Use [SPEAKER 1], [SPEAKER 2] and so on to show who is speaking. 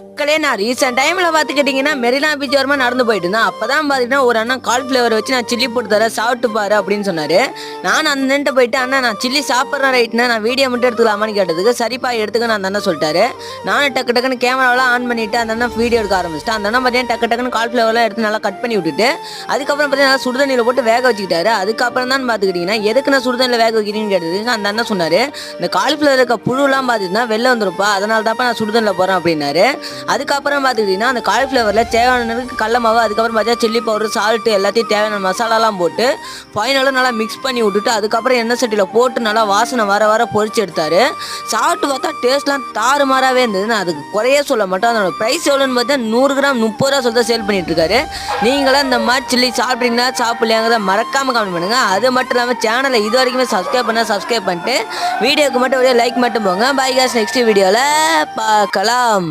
[SPEAKER 1] மக்களே நான் ரீசெண்ட் டைமில் பார்த்துக்கிட்டிங்கன்னா மெரினா பீச் வரமா நடந்து போயிட்டு இருந்தேன். அப்போ தான் பார்த்தீங்கன்னா ஒரு அண்ணன் கால்ஃப்ளவர் வச்சு நான் சில்லி போட்டு தரேன் சாப்பிட்டு பாரு அப்படின்னு சொன்னார். நான் அந்த அண்ணன்ட்ட போயிட்டு அண்ணா நான் சில்லி சாப்பிட்றேன் ரைட்னா நான் வீடியோ மட்டும் எடுத்துக்கலாமான்னு கேட்டதுக்கு சரிப்பா எடுத்துக்கன்னு அந்த அண்ணன் சொல்லிட்டாரு. நானும் டக்கு டக்குன்னு கேமராவெலாம் ஆன் பண்ணிவிட்டு அந்த அண்ணன் வீடியோ எடுக்க ஆரம்பிச்சிட்டேன். அந்த அண்ணன் பார்த்தீங்கன்னா டக்கு டக்குன்னு கால்ஃப்ளவர்லாம் எடுத்து நல்லா கட் பண்ணி விட்டுட்டு அதுக்கப்புறம் பார்த்தீங்கன்னா சுடுதண்ணியில் போட்டு வேக வச்சுக்கிட்டாரு. அதுக்கப்புறம் தான் பார்த்துக்கிட்டிங்கன்னா எதுக்கு நான் சுடுதண்ணியில் வேக வைக்கிறீங்கன்னு கேட்டதுக்கு அந்த அண்ணன் சொன்னார், இந்த கால்ஃப்ளவர் இருக்க புழுலாம் பார்த்துட்டுனா வெளில வந்துருப்பா, அதனால தான்ப்பா நான் சுடுதண்ணில் போகிறேன் அப்படின்னாரு. அதுக்கப்புறம் பார்த்துக்கிட்டிங்கன்னா அந்த காலிஃப்ளவரில் தேவையானதுக்கு கடல மாவு, அதுக்கப்புறம் பார்த்தா சில்லி பவுடர், சால்ட்டு எல்லாத்தையும் தேவையான மசாலாலாம் போட்டு ஃபைனலாக நல்லா மிக்ஸ் பண்ணி விட்டுட்டு அதுக்கப்புறம் எண்ணெய் சட்டியில் போட்டு நல்லா வாசனை வர வர பொரிச்சு எடுத்தார். சாப்பிட்டு பார்த்தா டேஸ்ட்லாம் தாறுமாறாகவே இருந்தது. நான் அதுக்கு குறையே சொல்ல மாட்டேன். அதோட ப்ரைஸ் எவ்வளோன்னு பார்த்தா 100 கிராம் 30 ரூபா சொல்லி சேல் பண்ணிட்டு இருக்காரு. நீங்களாம் இந்த மாதிரி சில்லி சாப்பிட்றீங்களா சாப்பிட்லையாங்கிறத மறக்காமல் கமெண்ட் பண்ணுங்கள். அது மட்டும் இல்லாமல் சேனலை இது வரைக்குமே சப்ஸ்கிரைப் பண்ணிட்டு வீடியோக்கு மட்டும் ஒரு லைக் மட்டும் போங்க. பை காய்ஸ், நெக்ஸ்ட் வீடியோவில் பார்க்கலாம்.